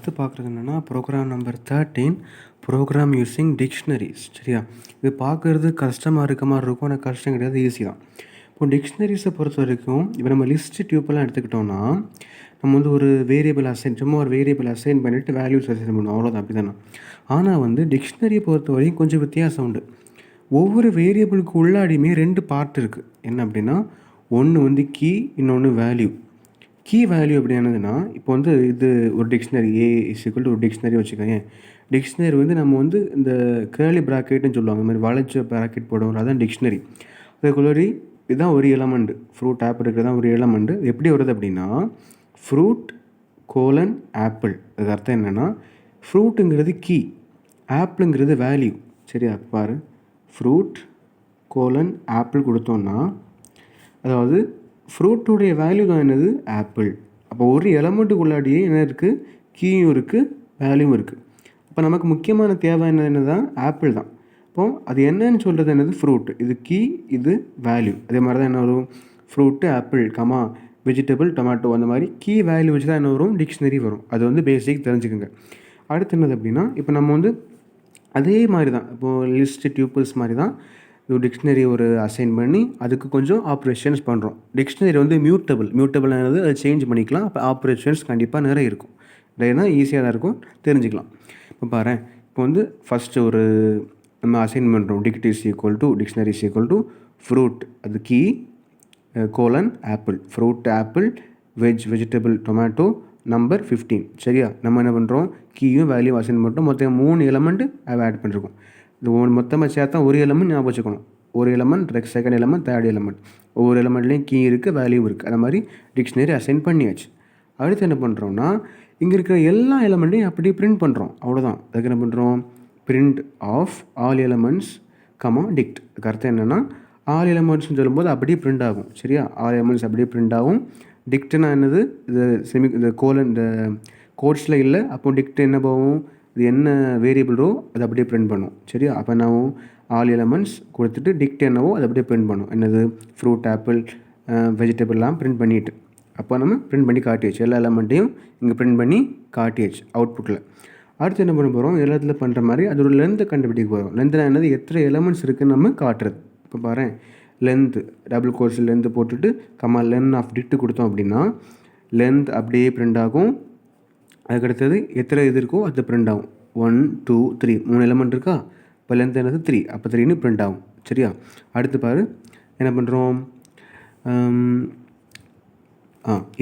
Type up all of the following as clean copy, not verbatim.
அடுத்து பார்க்குறது என்னென்னா program number 13 program using dictionaries. சரியா? இது பார்க்குறது கஷ்டமாக இருக்க மாதிரி இருக்கும். ஆனால் கஷ்டம் கிடையாது, ஈஸி தான். இப்போ டிக்ஷனரிஸை பொறுத்த வரைக்கும் இப்போ நம்ம லிஸ்ட் டியூப்பெல்லாம் எடுத்துக்கிட்டோம்னா நம்ம வந்து ஒரு வேரியபிள் அசைன் சும்மா ஒரு வேரியபிள் அசைன் பண்ணிவிட்டு வேல்யூஸ் அசைன் பண்ணுவோம், அவ்வளோதான். அப்படி தானே? ஆனால் வந்து டிக்ஷனரியை பொறுத்த வரைக்கும் கொஞ்சம் வித்தியாசம் உண்டு. ஒவ்வொரு வேரியபிளுக்கு உள்ளாடியுமே 2 பார்ட் இருக்குது. என்ன அப்படின்னா, ஒன்று வந்து கீ, இன்னொன்று வேல்யூ. கீ வேல்யூ அப்படி என்னதுன்னா, இப்போ வந்து இது ஒரு டிக்ஷனரி ஏ = ஒரு டிக்ஷனரி வச்சுக்கோங்க. டிக்ஷனரி வந்து நம்ம வந்து இந்த கேர்லி ப்ராக்கெட்னு சொல்லுவாங்க. இந்த மாதிரி வளைச்ச ப்ராக்கெட் போடுவோம், அதான் டிக்ஷனரி. அதுக்குள்ளே இதுதான் ஒரு எலமெண்ட். ஃப்ரூட் ஆப்பிள் இருக்கிறது தான் ஒரு எலமெண்ட். எப்படி வருது அப்படின்னா, ஃப்ரூட் : ஆப்பிள். அதுக்கு அர்த்தம் என்னென்னா, ஃப்ரூட்டுங்கிறது கீ, ஆப்பிளுங்கிறது வேல்யூ. சரியா? பாரு, ஃப்ரூட் : ஆப்பிள் கொடுத்தோன்னா, அதாவது ஃப்ரூட்டுடைய வேல்யூ தான் என்னது? ஆப்பிள். அப்போ ஒரு எலமெண்ட்டுக்குள்ளாடியே என்ன இருக்குது? கீயும் இருக்குது, வேல்யூவும் இருக்குது. அப்போ நமக்கு முக்கியமான தேவை என்ன தான்? ஆப்பிள் தான். அப்போது அது என்னன்னு சொல்கிறது என்னது? ஃப்ரூட். இது கீ, இது வேல்யூ. அதே மாதிரி தான் என்ன வரும்? ஃப்ரூட்டு, ஆப்பிள், வெஜிடபிள், டொமேட்டோ, அந்த மாதிரி கீ வேல்யூ வச்சு தான் என்ன வரும்? டிக்ஷனரி வரும். அது வந்து பேசிக் தெரிஞ்சுக்கோங்க. அடுத்து என்னது அப்படின்னா, இப்போ நம்ம வந்து அதே மாதிரி தான், இப்போது லிஸ்ட் டியூப்பிள்ஸ் மாதிரி தான் ஒரு டிக்ஷனரி ஒரு அசைன் பண்ணி அதுக்கு கொஞ்சம் ஆப்ரேஷன்ஸ் பண்ணுறோம். டிக்ஷனரி வந்து மியூட்டபிள் ஆனது, அதை சேஞ்ச் பண்ணிக்கலாம். அப்போ ஆப்ரேஷன்ஸ் கண்டிப்பாக நிறைய இருக்கும். ஏன்னா ஈஸியாக தான் இருக்கும், தெரிஞ்சுக்கலாம். இப்போ பாரேன், இப்போ வந்து ஃபஸ்ட்டு ஒரு நம்ம அசைன் பண்ணுறோம். டிக்ஷனரி = ஃப்ரூட், அது key, apple. Fruit, apple, vegetable, tomato, number 15. சரியா? நம்ம என்ன பண்ணுறோம்? கீயும் வேல்யூ அசைன் பண்ணுறோம். மொத்தம் 3 எலமெண்ட்டு ஆட் பண்ணிருக்கோம். இது மொத்தமாக சேர்த்தா ஒரு எலமெண்ட் ஞாபகம் வச்சுக்கணும். ஒரு element, second element, third element. ஒவ்வொரு எலமெண்ட்லேயும் கீ இருக்குது, வேல்யூ இருக்குது. அது மாதிரி டிக்ஷனரி அசைன் பண்ணியாச்சு. அடுத்து என்ன பண்ணுறோம்னா, இங்கே இருக்கிற எல்லா எலமெண்ட்டையும் அப்படியே பிரிண்ட் பண்ணுறோம், அவ்வளோதான். அதுக்கு என்ன பண்ணுறோம்? Print of all elements, dict. அதுக்கு அர்த்தம் என்னென்னா, ஆல் எலமெண்ட்ஸ்னு சொல்லும்போது அப்படியே பிரிண்ட் ஆகும். சரியா? ஆல் எலமெண்ட்ஸ் அப்படியே பிரிண்ட் ஆகும். டிக்ட்னா என்னது? இந்த இந்த கோட்ஸில் இல்லை. அப்போ டிக்ட் என்ன போகும்? இது என்ன வேரியபிளோ அதை அப்படியே பிரிண்ட் பண்ணும். சரியா? அப்போ என்னவும் ஆல் எலமெண்ட்ஸ் கொடுத்துட்டு டிக்ட் என்னவோ அதை அப்படியே பிரிண்ட் பண்ணும். என்னது? ஃப்ரூட், ஆப்பிள், வெஜிடபிள்லாம் பிரிண்ட் பண்ணிவிட்டு அப்போ நம்ம பிரிண்ட் பண்ணி காட்டியாச்சு. எல்லா எலமெண்ட்டையும் இங்கே பிரிண்ட் பண்ணி காட்டியாச்சு அவுட்புட்டில். அடுத்து என்ன பண்ண போகிறோம்? எல்லாத்தில் பண்ணுற மாதிரி அதோட லென்த்தை கண்டுபிடிக்க போகிறோம். லென்த்னா என்னது? எத்தனை எலமெண்ட்ஸ் இருக்குதுன்னு நம்ம காட்டுறது. இப்போ பாரு, லென்த்து டபுள் கோர்ஸில் லென்த்து போட்டுட்டு லென் ஆஃப் டிக்ட் கொடுத்தோம் அப்படின்னா லென்த் அப்படியே பிரிண்ட் ஆகும். அதுக்கடுத்தது எத்தனை இது இருக்கோ அது பிரிண்ட் ஆகும். 1 2 3 3 எலமெண்ட் இருக்கா? இப்போ லென்த் என்னது? 3. அப்போ 3ன்னு பிரிண்ட் ஆகும். சரியா? அடுத்து பாரு, என்ன பண்ணுறோம்?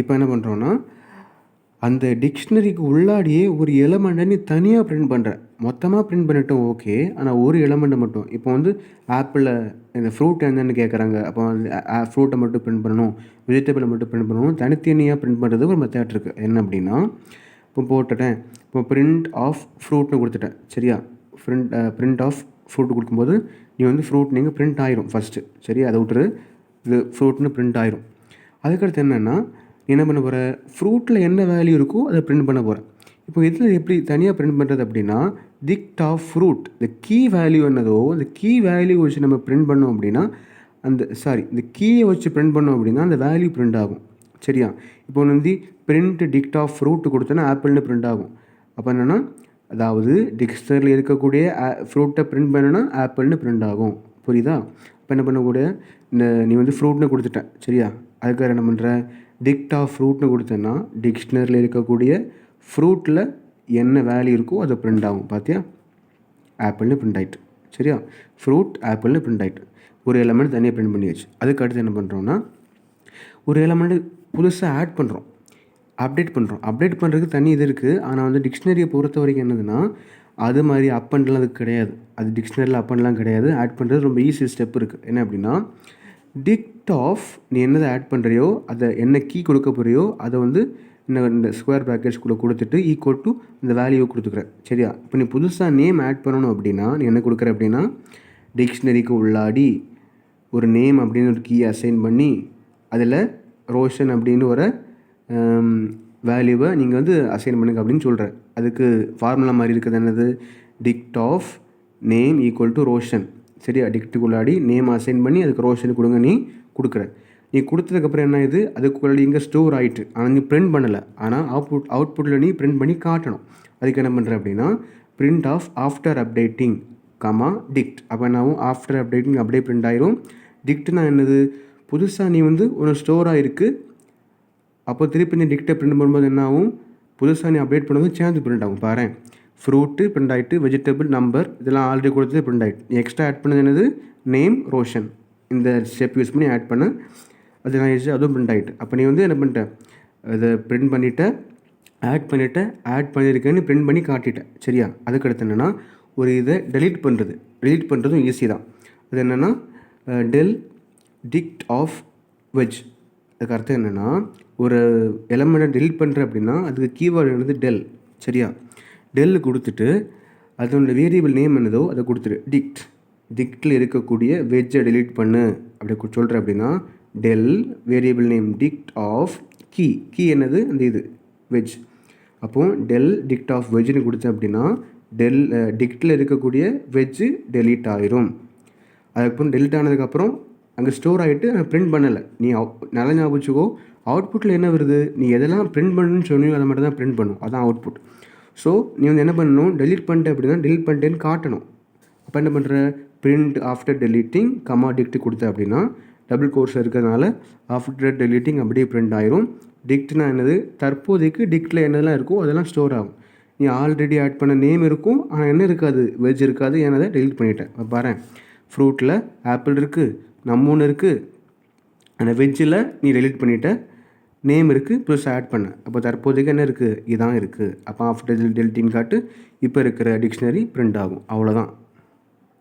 இப்போ என்ன பண்ணுறோன்னா, அந்த டிக்ஷனரிக்கு உள்ளாடியே ஒரு எலமெண்ட்டை நீ தனியாக பிரிண்ட் பண்ணுற. மொத்தமாக பிரிண்ட் பண்ணிட்டோம், ஓகே. ஆனால் ஒரு எலமெண்ட்டை மட்டும். இப்போ வந்து ஆப்பிளில் இந்த ஃப்ரூட் என்னென்னு கேட்குறாங்க. அப்போ ஃப்ரூட்டை மட்டும் பிரிண்ட் பண்ணணும், வெஜிடபிளை மட்டும் பிரிண்ட் பண்ணணும். தனித்தனியாக பிரிண்ட் பண்ணுறது ஒரு மெத்தட் இருக்குது. என்ன அப்படின்னா, இப்போ போட்டுட்டேன். இப்போ பிரிண்ட் ஆஃப் ஃப்ரூட்னு கொடுத்துட்டேன். சரியா? பிரிண்ட் ஆஃப் ஃப்ரூட் கொடுக்கும்போது நீ வந்து ஃப்ரூட் நீங்கள் பிரிண்ட் ஆயிரும் ஃபஸ்ட்டு. சரியா? அதை விட்டுரு, இது ஃப்ரூட்னு பிரிண்ட் ஆயிரும். அதுக்கடுத்து என்னென்னா, நீ என்ன பண்ண போகிற? ஃப்ரூட்டில் என்ன வேல்யூ இருக்கோ அதை பிரிண்ட் பண்ண போகிறேன். இப்போ இதில் எப்படி தனியாக பிரிண்ட் பண்ணுறது அப்படின்னா, டிக்ட் ஆஃப் ஃப்ரூட், இந்த கீ வேல்யூ என்னதோ அந்த கீ வேல்யூ வச்சு நம்ம பிரிண்ட் பண்ணோம் அப்படின்னா இந்த கீயை வச்சு பிரிண்ட் பண்ணோம் அப்படின்னா அந்த வேல்யூ பிரிண்ட் ஆகும். சரியா? இப்போ வந்து பிரிண்ட் டிக்ட் ஆஃப் ஃப்ரூட் கொடுத்தோன்னா ஆப்பிள்னு பிரிண்ட் ஆகும். அப்போ என்னென்னா, அதாவது டிக்ஷனரியில் இருக்கக்கூடிய ஃப்ரூட்டை பிரிண்ட் பண்ணோன்னா ஆப்பிள்னு பிரிண்ட் ஆகும். புரியுதா? இப்போ என்ன பண்ணக்கூடிய, நீ வந்து ஃப்ரூட்னு கொடுத்துட்டேன். சரியா? அதுக்காக என்ன பண்ணுற? டிக்ட் ஆஃப் ஃப்ரூட்னு கொடுத்தேன்னா டிக்ஷனரியில் இருக்கக்கூடிய ஃப்ரூட்டில் என்ன வேல்யூ இருக்கோ அதை பிரிண்ட் ஆகும். பார்த்தியா? ஆப்பிள்னு பிரிண்ட் ஆகிட்டு. சரியா? ஃப்ரூட் ஆப்பிள்னு பிரிண்ட் ஆகிட்டு. ஒரு எலமெண்ட் தனியாக பிரிண்ட் பண்ணியாச்சு. அதுக்கு அடுத்து என்ன பண்ணுறோன்னா, ஒரு எலமெண்ட்டு புதுசாக ஆட் பண்ணுறோம், அப்டேட் பண்ணுறோம். அப்டேட் பண்ணுறதுக்கு தனி இது இருக்குது. ஆனால் வந்து டிக்ஷனரியை பொறுத்த வரைக்கும் என்னதுன்னா, அது மாதிரி அப் அண்ட்லாம் அதுக்கு கிடையாது. அது டிக்ஷனரியில் அப் அண்ட்லாம் கிடையாது. ஆட் பண்ணுறது ரொம்ப ஈஸி ஸ்டெப் இருக்குது. என்ன அப்படின்னா, டிக்ட் ஆஃப் நீ என்னதை ஆட் பண்ணுறியோ, அதை என்ன கீ கொடுக்க போகிறியோ அதை வந்து இந்த ஸ்கொயர் ப்ராக்கெட்ஸ்குள்ளே கொடுத்துட்டு ஈக்குவல் டு இந்த வேல்யூவை கொடுத்துக்கிற. சரியா? இப்போ நீ புதுசாக நேம் ஆட் பண்ணணும் அப்படின்னா நீ என்ன கொடுக்குற அப்படின்னா, டிக்ஷனரிக்கு உள்ளாடி ஒரு நேம் அப்படின்னு ஒரு கீ அசைன் பண்ணி அதில் ரோஷன் அப்படின்னு ஒரு வேல்யூவை நீங்கள் வந்து அசைன் பண்ணுங்க அப்படின்னு சொல்கிற. அதுக்கு ஃபார்முலா மாதிரி இருக்குது. என்னது? Dict of name = Roshan. சரியா? டிக்ட்டுக்குள்ளாடி நேம் அசைன் பண்ணி அதுக்கு ரோஷன் கொடுங்க நீ கொடுக்குற. நீ கொடுத்ததுக்கப்புறம் என்ன இது அதுக்குள்ள இங்கே ஸ்டோர் ஆகிட்டு, ஆனால் நீ பிரிண்ட் பண்ணலை. ஆனால் அவுட்புட்டில் நீ பிரிண்ட் பண்ணி காட்டணும். அதுக்கு என்ன பண்ணுற அப்படின்னா print of after updating dict. அப்போ என்ன ஆகும், ஆஃப்டர் அப்டேட்டிங் அப்படியே பிரிண்ட் ஆயிரும். டிக்ட்னா என்னது, புதுசாக நீ ஒன்று ஸ்டோர் ஆகிருக்கு, அப்போ திருப்பி நீ டிக்டை பிரிண்ட் பண்ணும்போது என்ன ஆகும், புதுசாக நீ அப்டேட் பண்ணும்போது சேர்ந்து பிரிண்ட் ஆகும். பாரு, ஃப்ரூட்டு பிரிண்ட் ஆகிட்டு, வெஜிடபிள் நம்பர் இதெல்லாம் ஆல்ரெடி கொடுத்தது பிரிண்ட் ஆகிட்டு. நீ எக்ஸ்ட்ரா ஆட் பண்ணது என்னது, நேம் ரோஷன். இந்த ஸ்டெப் யூஸ் பண்ணி ஆட் பண்ண அது நான் அதுவும் பிரிண்ட் ஆகிட்டு. அப்போ நீ என்ன பண்ணிட்ட, அதை பிரிண்ட் பண்ணிவிட்ட, ஆட் பண்ணியிருக்கேன்னு பிரிண்ட் பண்ணி காட்டிட்டேன். சரியா? அதுக்கடுத்து என்னென்னா ஒரு இதை டெலீட் பண்ணுறதும் ஈஸி தான். அது என்னென்னா டிக்ட் ஆஃப் வெஜ். அதுக்கு அர்த்தம் என்னென்னா ஒரு எலமெண்ட்டை டெலீட் பண்ணுற அப்படின்னா அதுக்கு கீவேர்டு என்னது டெல். சரியா? டெல் கொடுத்துட்டு அதோட வேரியபிள் நேம் என்னதோ அதை கொடுத்துரு. டிக்டில் இருக்கக்கூடிய வெஜ்ஜை டெலீட் பண்ணு அப்படி சொல்கிற அப்படின்னா del variable name dict of key என்னது அந்த இது வெஜ். அப்போது டெல் டிக்ட் ஆஃப் வெஜ்னு கொடுத்தேன் அப்படின்னா டிக்டில் இருக்கக்கூடிய வெஜ்ஜு டெலீட் ஆயிரும். அதுக்கப்புறம் டெலீட் ஆனதுக்கப்புறம் அங்கே ஸ்டோர் ஆகிட்டு நான் பிரிண்ட் பண்ணலை. நீ நல்ல ஞாபகம் வச்சுக்கோ, அவுட்புட்டில் என்ன வருது, நீ எதெல்லாம் பிரிண்ட் பண்ணணும்னு சொன்னியோ அதை மட்டும் தான் பிரிண்ட் பண்ணும். அதான் அவுட்புட். ஸோ நீ என்ன பண்ணணும், டெலீட் பண்ணிட்டேன் அப்படின்னா டெலீட் பண்ணிட்டேன்னு காட்டணும். அப்போ என்ன பண்ணுற, பிரிண்ட் ஆஃப்டர் டெலீட்டிங் டிக்ட் கொடுத்த அப்படின்னா டபுள் கோர்ஸ் இருக்கிறதுனால ஆஃப்டர் டெலீட்டிங் அப்படியே பிரிண்ட் ஆயிரும். டிக்ட்னா என்னது, தற்போதைக்கு டிக்டில் என்னதெல்லாம் இருக்கோ அதெல்லாம் ஸ்டோர் ஆகும். நீ ஆல்ரெடி ஆட் பண்ண நேம் இருக்கும், ஆனால் என்ன இருக்காது, வெஜ் இருக்காது. ஏன்னா டெலீட் பண்ணிட்டேன். இப்போ பாரு, ஃப்ரூட்டில் ஆப்பிள் இருக்குது, நம்மூன்னு இருக்குது, ஆனால் வெஜ்ஜில் நீ டெலீட் பண்ணிவிட்ட, நேம் இருக்குது ப்ளஸ் ஆட் பண்ண. அப்போ தற்போதைக்கு என்ன இருக்குது, இதான் இருக்குது. அப்போ ஆஃப்டர் டெலிட்டிங் காட்டு இப்போ இருக்கிற டிக்ஷனரி பிரிண்ட் ஆகும். அவ்வளோதான்.